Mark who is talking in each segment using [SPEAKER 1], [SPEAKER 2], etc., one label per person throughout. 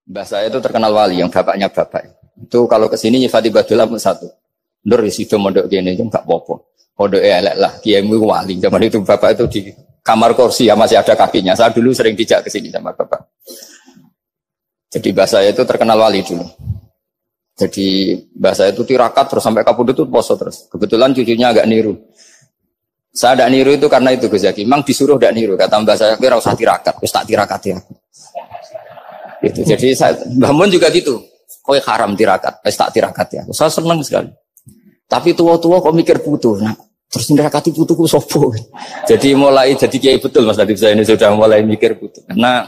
[SPEAKER 1] Mbah saya itu terkenal wali, yang bapaknya bapak. Itu kalau kesini nyifati Badullah pun satu. Nur disitu mondok gini itu nggak popo. Mondok elek lah, kiaimu wali. Zaman itu bapak itu di kamar kursi ya masih ada kakinya. Saya dulu sering dijak ke sini sama bapak. Jadi mbah saya itu terkenal wali dulu. Jadi mbah saya itu tirakat terus sampai kapundhut itu poso terus. Kebetulan cucunya agak niru. Saya tidak niru itu karena itu Gus Zaki. Memang disuruh tidak niru. Kata mbah saya, kira usah tirakat. Terus tak tirakat ya. Gitu. Jadi saya, Mbah Mun juga gitu. Kowe haram tirakat, tak tirakat ya. Saya senang sekali. Tapi tua-tua kok mikir putu. Nah, terus nirakati putuku sopo. Jadi mulai jadi kiai betul Mas Nadif, saya ini sudah mulai mikir putu. Karena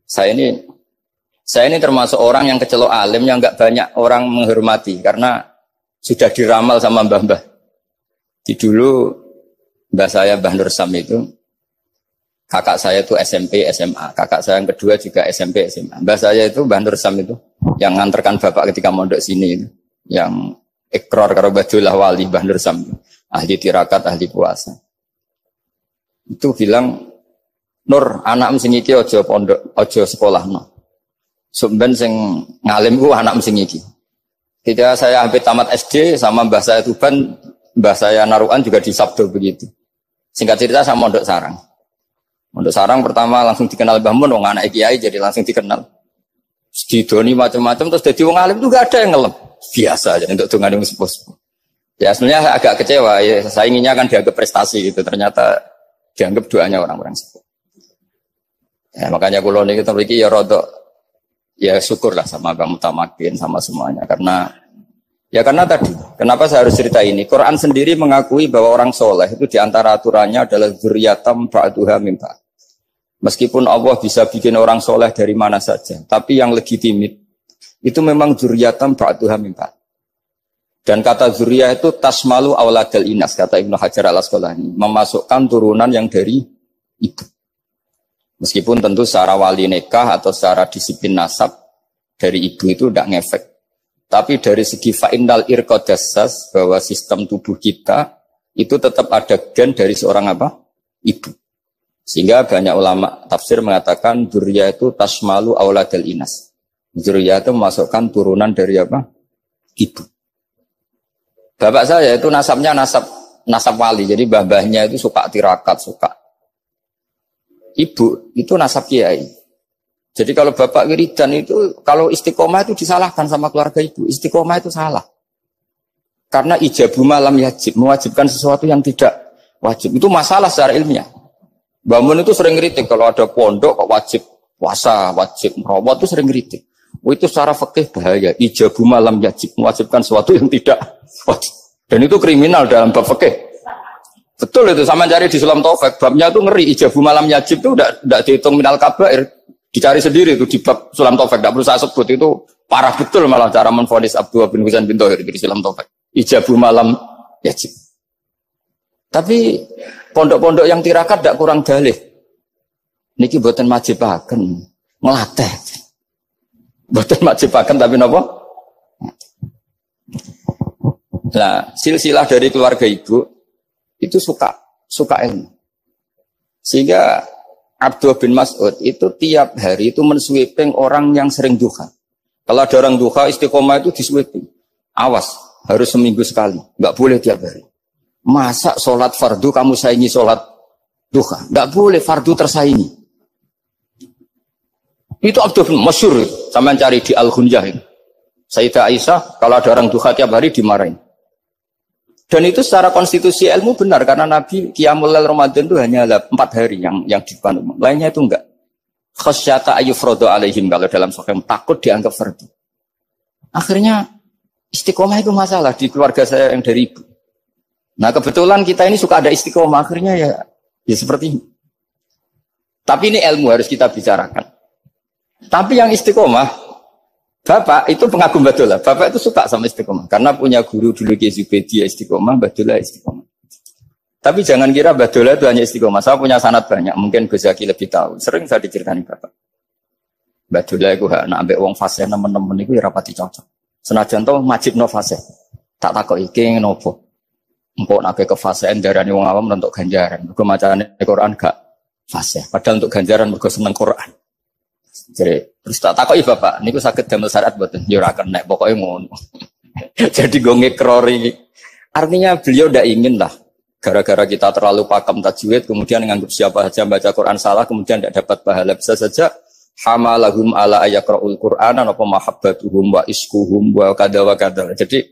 [SPEAKER 1] saya ini termasuk orang yang kecelok alim yang enggak banyak orang menghormati karena sudah diramal sama mbah-mbah. Di dulu mbah saya Mbah Nur Sam itu kakak saya itu SMP, SMA. Kakak saya yang kedua juga SMP, SMA. Mbah saya itu Mbah Nur Sam itu yang nganterkan bapak ketika mondok sini itu. Yang ikrar karo Badullah wali Mbah Nur Sam. Ahli tirakat, ahli puasa. Itu bilang, Nur, anak sing iki aja pondok, aja sekolahno. Sumben sing ngalim ku anak sing iki. Ketika saya hampir tamat SD sama mbah saya Tuban, mbah saya Narukan juga disabdo begitu. Singkat cerita saya mondok sarang. Mondok sarang pertama langsung dikenal Mbah Mun, wong anak kiai jadi langsung dikenal. Didoni macam-macam terus jadi wong alim juga ada yang ngelem. Biasa aja untuk dongane sepuh. Ya sebenarnya agak kecewa ya, saya inginnya kan dianggap prestasi gitu, ternyata dianggap doanya orang-orang sepuh. Ya makanya kula niki mriki ya rodok ya syukurlah sama Bang Mutamakin sama semuanya karena tadi kenapa saya harus cerita ini. Quran sendiri mengakui bahwa orang soleh itu diantara aturannya adalah dzurriyyatam ba'duha min ba'd. Meskipun Allah bisa bikin orang soleh dari mana saja, tapi yang legitimit itu memang dzurriyyatam ba'duha min ba'd. Dan kata dzurriyah itu tasmalu auladal inas, kata Ibnu Hajar al-Asqalani, memasukkan turunan yang dari ibu. Meskipun tentu secara wali nikah atau secara disiplin nasab dari ibu itu tidak ngefek. Tapi dari segi fa'innal irqadassas, bahwa sistem tubuh kita itu tetap ada gen dari seorang apa? Ibu. Sehingga banyak ulama tafsir mengatakan dzurriyah itu tasmalu auladal inas. Dzurriyah itu memasukkan turunan dari apa? Ibu. Bapak saya itu nasabnya nasab wali. Jadi mbah-mbahnya itu suka tirakat, suka. Ibu itu nasab kiai. Jadi kalau bapak wiridan itu, kalau istiqomah itu disalahkan sama keluarga ibu. Istiqomah itu salah. Karena ijabu malam yajib, mewajibkan sesuatu yang tidak wajib. Itu masalah secara ilmiah. Mbah Mun itu sering kritik kalau ada pondok kok wajib puasa, wajib merawat itu sering kritik. Itu secara fikih bahaya. Ijabu malam yajib, mewajibkan sesuatu yang tidak wajib. Dan itu kriminal dalam bab fikih. Betul itu, sama cari di Sulam Taufik, babnya itu ngeri, ijabu malam yajib itu tidak dihitung minal kabair, dicari sendiri itu di bab Sulam Taufik, tidak perlu saya sebut, itu parah betul malah cara menvonis Abdullah bin Husain bin Thohir di Sulam Taufik, ijabu malam yajib. Tapi pondok-pondok yang tirakat tidak kurang dalih, niki boten majibaken, ngelatih, boten majibaken tapi napa? Nah, silsilah dari keluarga ibu itu suka ilmu. Sehingga Abdullah bin Mas'ud itu tiap hari itu mensweeping orang yang sering duha. Kalau ada orang duha istiqomah itu disweeping. Awas, harus seminggu sekali. Enggak boleh tiap hari. Masa sholat fardu kamu saingi sholat duha? Enggak boleh, fardu tersaingi. Itu Abdullah bin masyhur. Sampeyan cari di Al-Ghunyah itu. Sayyidah Aisyah kalau ada orang duha tiap hari dimarahin. Dan itu secara konstitusi ilmu benar karena Nabi Qiyamul Lail Ramadan itu hanya 4 hari yang dipandu. Lainnya itu enggak. Khasyata ayyufradu alaihim kalau dalam sahih takut dianggap fardu. Akhirnya istiqomah itu masalah di keluarga saya yang dari ibu. Nah, kebetulan kita ini suka ada istiqomah akhirnya ya seperti ini. Tapi ini ilmu harus kita bicarakan. Tapi yang istiqomah Bapak itu pengagum Badullah. Bapak itu suka sama istiqomah. Karena punya guru dulu Ki Zubedi istiqomah, Badullah istiqomah. Tapi jangan kira Badullah itu hanya istiqomah. Saya punya sanad banyak. Mungkin Gus Zaki lebih tahu. Sering saya diceritakan Bapak. Badullah itu nak ambek wong fasih nemen-nemen itu ya rapati cocok. Senajan to majibno fasih. Tak takok iki ngopo. Engko nek ke fasihan darani wong awam untuk ganjaran. Mergo macane Quran gak fasih. Padahal untuk ganjaran mergo seneng Quran. Jadi terus tak takoki bapak, niku saged damel syariat mboten? Ya ora kenek, pokoke ngono. Jadi gue ngekrori. Artinya beliau ndak ingin lah. Gara-gara kita terlalu pakem tajwid, kemudian nganggap siapa saja baca Quran salah, kemudian tidak dapat pahala. Bisa saja hamalahum ala ayakra'ul Qur'an apa mahabbatuhum wa iskuhum wa kada wa kada. Jadi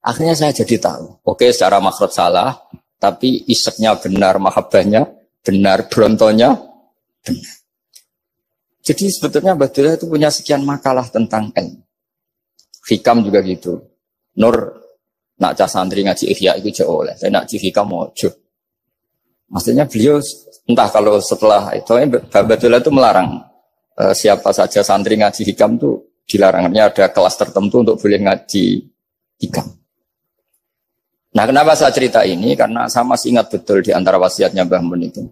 [SPEAKER 1] akhirnya saya jadi tahu. Oke, secara makhraj salah, tapi iseknya benar, mahabbahnya benar, brontonya benar. Jadi sebetulnya Badullah itu punya sekian makalah tentang ilmu. Hikam juga gitu. Nur nak cah santri ngaji ihya itu jauh oleh. Saya nak ngaji hikam mojo. Maksudnya beliau entah kalau setelah itu Badullah itu melarang siapa saja santri ngaji hikam itu dilarangnya ada kelas tertentu untuk boleh ngaji hikam. Nah, kenapa saya cerita ini? Karena saya masih ingat betul di antara wasiatnya Mbah Mun itu.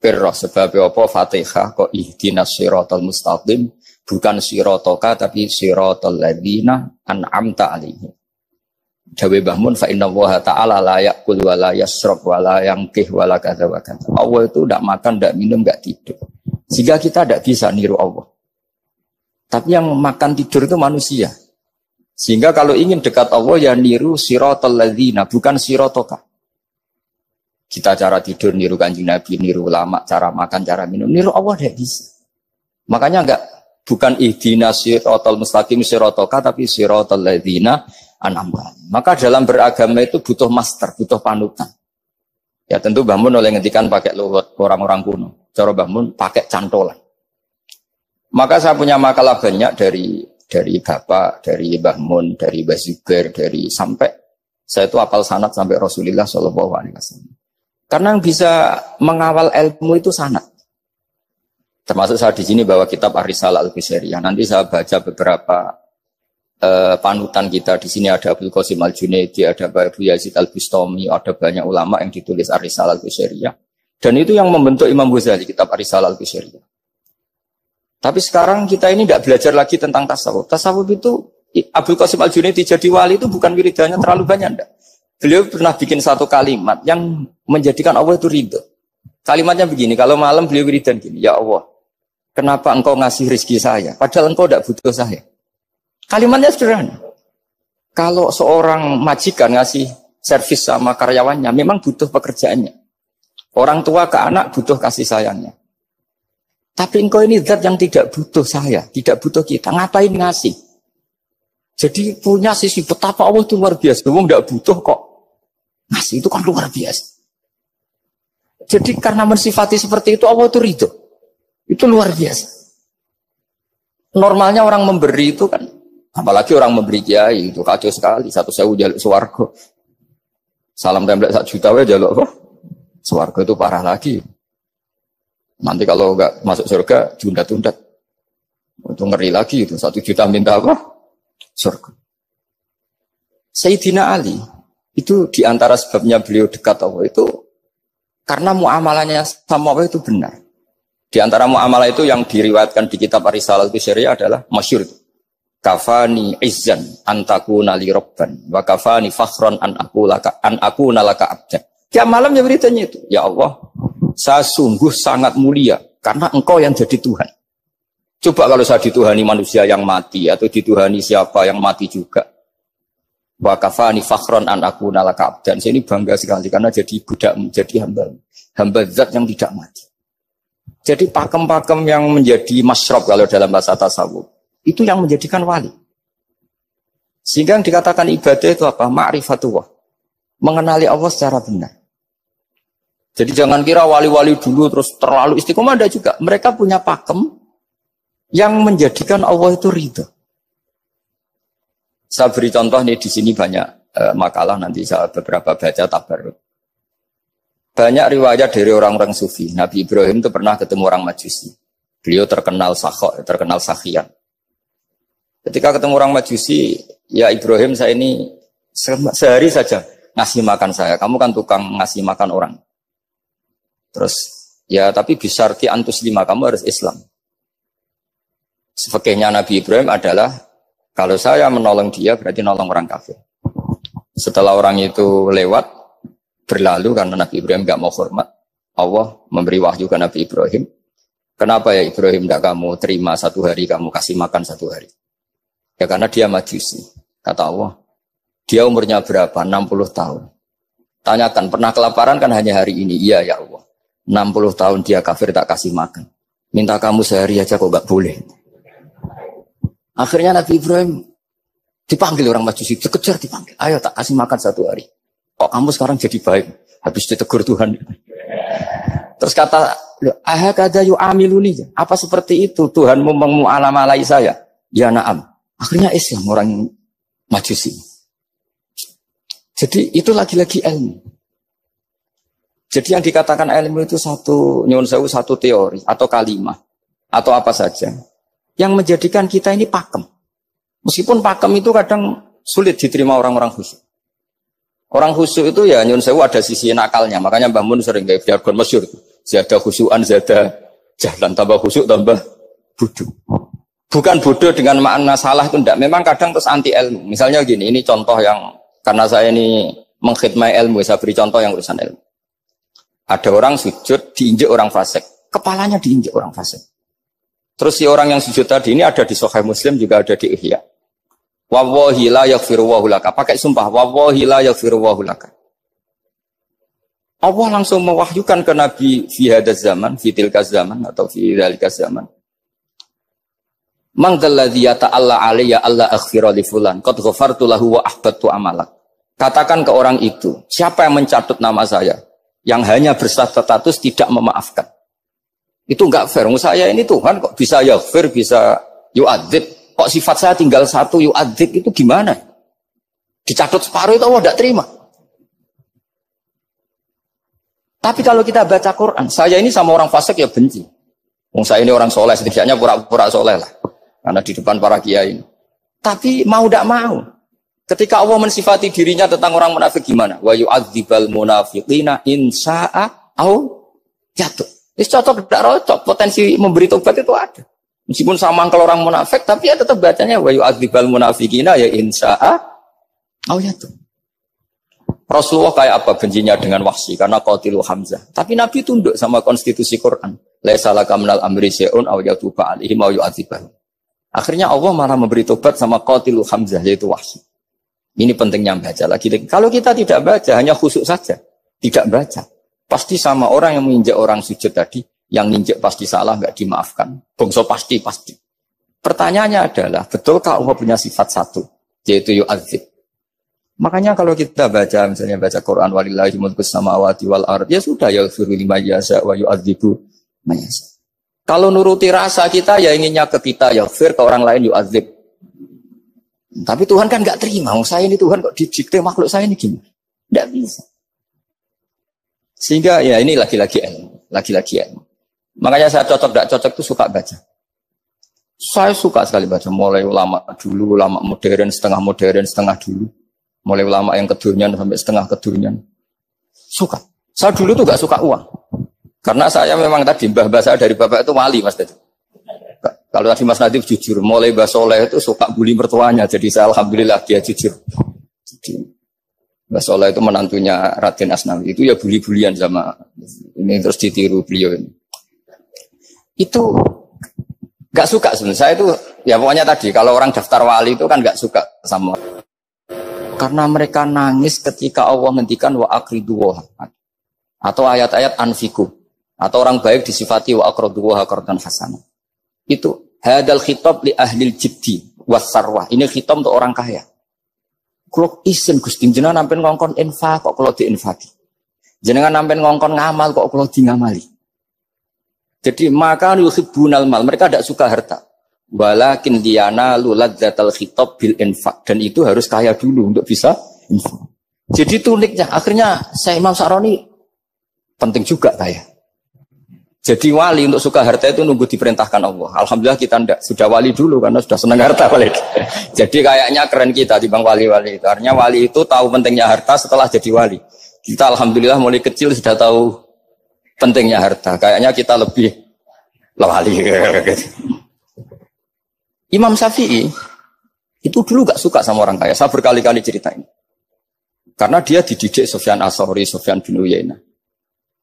[SPEAKER 1] Pirroh sebab apa Fatihah kok ihdinas siratal mustaqim bukan siratoka tapi siratal ladzina an'amta alaihim. Dawe Mbah Mun fa inna Allaha ta'ala la ya'kul wa la yashrab wa la yanqih wa la kadza wa kadza. Allah itu enggak makan, enggak minum, enggak tidur. Sehingga kita tidak bisa niru Allah. Tapi yang makan tidur itu manusia. Sehingga kalau ingin dekat Allah ya niru siratal ladzina bukan siratoka. Kita cara tidur niru Kanjeng Nabi, niru ulama, cara makan, cara minum, niru Allah tidak bisa. Makanya bukan ihdinas siratal mustaqim siratoka tapi siratal ladzina an'amta. Maka dalam beragama itu butuh master, butuh panutan. Ya tentu Mbah Mun oleh ngendikan pakai luwet orang-orang kuno. Cara Mbah Mun pakai cantolan. Maka saya punya makalah banyak dari Bapak, dari Mbah Mun, dari Mbah Zubair, dari sampai saya itu hafal sanad sampai Rasulullah Shallallahu Alaihi Wasallam. Karena yang bisa mengawal ilmu itu sanad. Termasuk saya di sini bawa kitab Ar-Risalah Al-Qusairiyah. Nanti saya baca beberapa panutan kita. Di sini ada Abdul Qasim Al-Junaidi, ada Abu Yazid Al-Bustami, ada banyak ulama yang ditulis Ar-Risalah Al-Qusairiyah. Dan itu yang membentuk Imam Ghazali, kitab Ar-Risalah Al-Qusairiyah. Tapi sekarang kita ini tidak belajar lagi tentang tasawuf. Tasawuf itu Abdul Qasim Al-Junaidi jadi wali itu bukan wiridannya terlalu banyak, enggak. Beliau pernah bikin satu kalimat yang menjadikan Allah itu ridho. Kalimatnya begini, kalau malam beliau wiridan gini, ya Allah, kenapa engkau ngasih rezeki saya? Padahal engkau tidak butuh saya. Kalimatnya sederhana. Kalau seorang majikan ngasih servis sama karyawannya, memang butuh pekerjaannya. Orang tua ke anak butuh kasih sayangnya. Tapi engkau ini zat yang tidak butuh saya, tidak butuh kita. Ngapain ngasih? Jadi punya sisi betapa Allah itu luar biasa. Memang tidak butuh kok. Ngasih itu kan luar biasa. Jadi karena mensifati seperti itu Allah itu ridho. Itu luar biasa. Normalnya orang memberi itu kan, apalagi orang memberi kiai itu kacau sekali. 1.000 jaluk swarga. Salam template 1 juta wae jaluk apa? Swarga itu parah lagi. Nanti kalau enggak masuk surga diundat-undat. Itu ngeri lagi itu 1 juta minta apa? Surga. Sayyidina Ali itu diantara sebabnya beliau dekat Allah itu karena muamalahnya sama Allah itu benar. Di antara muamalah itu yang diriwayatkan di kitab Ar-Risalah Al-Qusairiyah adalah masyhur itu. Kafani izzan antakuna li rabban wa kafani fakhran an akuna laka abdan. Tiap malam ya beritanya itu. Ya Allah, saya sungguh sangat mulia karena engkau yang jadi Tuhan. Coba kalau saya dituhani manusia yang mati atau dituhani siapa yang mati juga. Wa kafani fakhron an akuna laka abdan. Saya ini bangga sekali karena jadi budak, jadi hamba zat yang tidak mati. Jadi pakem-pakem yang menjadi masyrab kalau dalam bahasa tasawuf itu yang menjadikan wali. Sehingga yang dikatakan ibadah itu apa? Ma'rifatullah. Mengenali Allah secara benar. Jadi jangan kira wali-wali dulu terus terlalu istiqomah, ada juga. Mereka punya pakem yang menjadikan Allah itu ridho. Saya beri contoh nih di sini banyak makalah nanti saya beberapa baca tabarruk. Banyak riwayat dari orang-orang sufi. Nabi Ibrahim itu pernah ketemu orang Majusi. Beliau terkenal sakhok, terkenal sakhian. Ketika ketemu orang Majusi, ya Ibrahim saya ini sehari saja ngasih makan saya. Kamu kan tukang ngasih makan orang. Terus ya tapi bisyarti antus lima, kamu harus Islam. Fikihnya Nabi Ibrahim adalah kalau saya menolong dia berarti nolong orang kafir. Setelah orang itu lewat berlalu karena Nabi Ibrahim gak mau hormat, Allah memberi wahyu ke Nabi Ibrahim. Kenapa ya Ibrahim tidak kamu terima 1 hari, kamu kasih makan 1 hari? Ya karena dia majusi. Kata Allah, dia umurnya berapa? 60 tahun. Tanyakan, pernah kelaparan kan hanya hari ini? Iya ya Allah. 60 tahun dia kafir tak kasih makan. Minta kamu sehari aja kok gak boleh. Akhirnya Nabi Ibrahim dipanggil orang majusi, dikejar dipanggil. Ayo tak kasih makan 1 hari. Kok kamu sekarang jadi baik? Habis ditegur Tuhan. Terus kata, ahakada yu'amiluni. Apa seperti itu Tuhanmu mengu'alamalai saya? Ya na'am. Akhirnya Islam orang majusi. Jadi itu lagi-lagi ilmu. Jadi yang dikatakan ilmu itu satu teori atau kalimat atau apa saja yang menjadikan kita ini pakem. Meskipun pakem itu kadang sulit diterima orang-orang khusyuk. Orang khusyuk itu ya nyun sewu ada sisi nakalnya. Makanya Mbah Mun sering kayak jargon masyhur. Zada khusyuan, zada jalan, tambah khusyuk, tambah bodoh. Bukan bodoh dengan makna salah itu enggak. Memang kadang terus anti ilmu. Misalnya gini, ini contoh yang karena saya ini mengkhidmati ilmu, saya beri contoh yang urusan ilmu. Ada orang sujud diinjek orang fasik, kepalanya diinjek orang fasik. Terus si orang yang sujud tadi ini ada di Sahih Muslim, juga ada di Ihya. Wallahi la yaghfiru wa laka. Pakai sumpah, wallahi la yaghfiru wa laka. Allah langsung mewahyukan ke Nabi fi hadzal zaman, fi tilka zaman atau fi dzalika zaman. Man dzalladzi yata'alla alayya alla aghfira li fulan qad ghafartu lahu wa ahbattu amalak. Katakan ke orang itu, siapa yang mencatut nama saya yang hanya berstatus tidak memaafkan. Itu enggak fair. Saya ini Tuhan kok bisa yaghfir, bisa yu'adzib. Kok sifat saya tinggal 1 yu'adzib itu gimana? Dicatut separuh itu Allah tidak terima. Tapi kalau kita baca Quran, saya ini sama orang fasik ya benci. Saya ini orang soleh, setidaknya pura-pura soleh lah. Karena di depan para kiai. Tapi mau tidak mau. Ketika Allah mensifati dirinya tentang orang munafik gimana? Wa yu'adzibal munafiqina insa'a au jatuh. Ini cocok tidak cocok. Potensi memberi tobat itu ada. Meskipun sama kalau orang munafik, tapi ya tetap bacanya wa yu'adzibal munafiqina ya insa'a au jatuh. Rasulullah kayak apa bencinya dengan Wahsy karena qatilu Hamzah. Tapi Nabi tunduk sama konstitusi Quran. Laisa laka minal amri syai'un aw yatuba alaihim aw yu'adzibahum. Akhirnya Allah malah memberi tobat sama qatilu Hamzah yaitu Wahsy. Ini pentingnya baca lagi. Kalau kita tidak baca hanya khusyuk saja, tidak baca, pasti sama orang yang menginjak orang sujud tadi, yang nginjek pasti salah enggak dimaafkan. Bongso pasti. Pertanyaannya adalah, betulkah Allah punya sifat 1 yaitu yu'adzib? Makanya kalau kita baca, misalnya baca Quran, walillahi mulkus samawati wal ard, ya sudah, yaghfiru liman yasha wa yu'adzibu man yasha. Kalau nuruti rasa kita, ya inginnya ke kita, yaghfir, ke orang lain yu'adzib. Tapi Tuhan kan nggak terima, saya ini Tuhan kok didikte makhluk saya ini gimana? Nggak bisa. Sehingga ya ini lagi-lagi ilmu. Makanya saya cocok, nggak cocok itu suka baca. Saya suka sekali baca, mulai ulama dulu, ulama modern, setengah dulu. Mulai ulama yang kedunian sampai setengah kedunian. Suka. Saya dulu tuh gak suka uang. Karena saya memang tadi mbah saya dari bapak itu wali Mas tadi. Kalau tadi Mas Nadif jujur, mulai Mbah Soleh itu suka bully mertuanya. Jadi saya alhamdulillah dia jujur. Jadi Mbah Soleh itu menantunya Raden Asnawi. Itu ya bully-bulian sama ini terus ditiru beliau ini. Itu gak suka sebenarnya. Saya itu ya pokoknya tadi kalau orang daftar wali itu kan gak suka sama. Karena mereka nangis ketika Allah ngendikan wa aqridu wa atau ayat-ayat anfiku atau orang baik disifati wa aqridu wa qardan hasanah. Itu hadal khitab li ahlil jiddi was sarwah. Ini khitab untuk orang kaya. Kalau isin Gusti jenengan nampen ngongkon infak kok kalau diinfaki. Jenengan nampen ngongkon ngamal kok kalau di ngamali. Jadi maka yuhibbunal mal, mereka tidak suka harta. Walakin diana luladzatal khitab bil infak, dan itu harus kaya dulu untuk bisa infak. Jadi itu uniknya. Akhirnya saya Imam Sa'roni penting juga kaya. Jadi wali untuk suka harta itu nunggu diperintahkan Allah. Alhamdulillah kita ndak, sudah wali dulu karena sudah senang harta wali. Jadi kayaknya keren kita dibanding wali-wali itu. Artinya wali itu tahu pentingnya harta setelah jadi wali. Kita alhamdulillah mulai kecil sudah tahu pentingnya harta. Kayaknya kita lebih wali. Imam Syafi'i itu dulu gak suka sama orang kaya. Saya berkali-kali ceritain. Karena dia dididik Sufyan As-Tsauri, Sufyan bin Uyainah.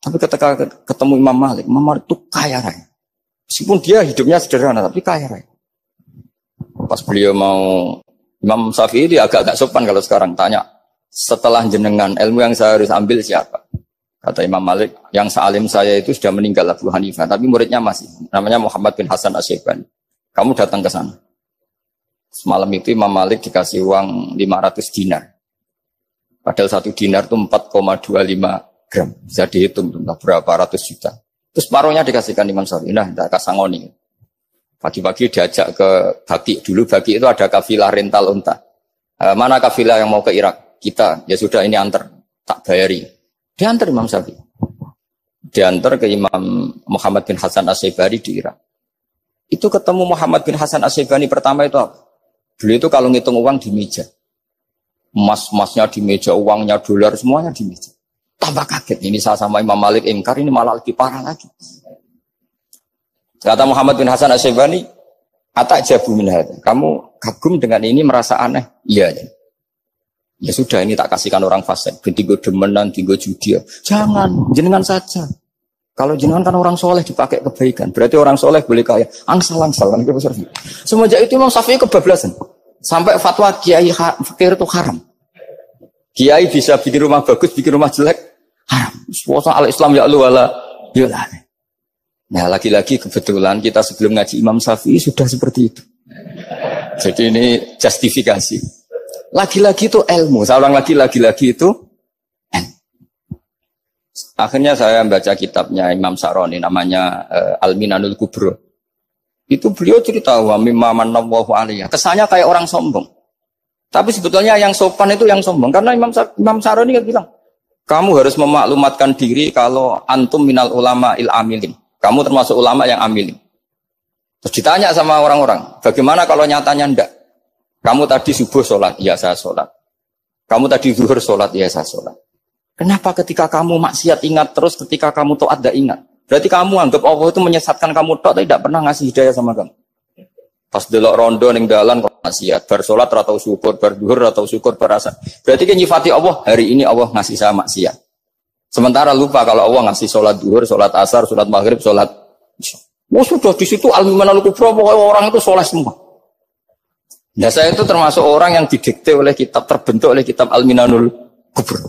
[SPEAKER 1] Tapi ketika ketemu Imam Malik itu kaya raya. Meskipun dia hidupnya sederhana, tapi kaya raya. Pas beliau mau, Imam Syafi'i dia agak-agak sopan kalau sekarang tanya, setelah jenengan ilmu yang saya harus ambil siapa? Kata Imam Malik, yang sealim saya itu sudah meninggal Abu Hanifah, tapi muridnya masih, namanya Muhammad bin Hasan Asy-Syaibani. Kamu datang ke sana. Semalam itu Imam Malik dikasih uang 500 dinar. Padahal 1 dinar itu 4,25 gram. Bisa dihitung berapa ratus juta. Terus paruhnya dikasihkan Imam Syafi'i. Nah, tidak kasangoni. Pagi-pagi diajak ke Baki. Dulu Baki itu ada kafilah rental unta. Mana kafilah yang mau ke Irak? Kita. Ya sudah ini antar. Tak bayari. Diantar Imam Syafi'i. Diantar ke Imam Muhammad bin Hasan Asy-Syaibani di Irak. Itu ketemu Muhammad bin Hasan Asy-Syaibani pertama itu apa? Beliau itu kalau ngitung uang di meja. Emas-emasnya di meja, uangnya dolar, semuanya di meja. Tambah kaget. Ini saya sama Imam Malik ingkar, ini malah lebih parah lagi. Kata Muhammad bin Hasan Asy-Syaibani, "Atajabu min hadza." Kamu kagum dengan ini, merasa aneh? Iya. Ya sudah, ini tak kasihkan orang fasik. Tinggo demenan, tinggo judi. Jangan, jenengan saja. Kalau jenengan kan orang soleh dipakai kebaikan. Berarti orang soleh boleh kaya. Angsal-angsal. Semenjak itu Imam Syafi'i kebablasan. Sampai fatwa kiai fakir itu haram. Kiai bisa bikin rumah bagus, bikin rumah jelek. Haram. Suasana al-Islam ya Allah wala yulah. Nah lagi-lagi kebetulan kita sebelum ngaji Imam Syafi'i sudah seperti itu. Jadi ini justifikasi. Lagi-lagi itu ilmu. Saya ulang lagi itu akhirnya saya baca kitabnya Imam Sa'roni namanya Al-Minanul Kubro. Itu beliau cerita wa mimma manallahu alaihi. Kesannya kayak orang sombong. Tapi sebetulnya yang sopan itu yang sombong. Karena Imam Sa'roni kan bilang, kamu harus memaklumatkan diri kalau antum minal ulama il amilin. Kamu termasuk ulama yang amilin. Terus ditanya sama orang-orang, bagaimana kalau nyatanya ndak? Kamu tadi subuh sholat, ya saya sholat. Kamu tadi zuhur sholat, ya saya sholat. Kenapa ketika kamu maksiat ingat terus, ketika kamu taat tidak ingat? Berarti kamu anggap Allah itu menyesatkan kamu tok, tidak pernah ngasih hidayah sama kamu. Pas delok rondo ning dalan kok maksiat, bar salat atau syukur, bar zuhur atau syukur berasa. Berarti kan nyifati Allah, hari ini Allah ngasih saya maksiat. Sementara lupa kalau Allah ngasih salat zuhur, salat asar, salat maghrib, salat isya. Oh sudah di situ al-Minanul Kubra, pokoknya orang itu soleh semua. Nah saya itu termasuk orang yang didikte oleh kitab, terbentuk oleh kitab Al-Minanul Kubra.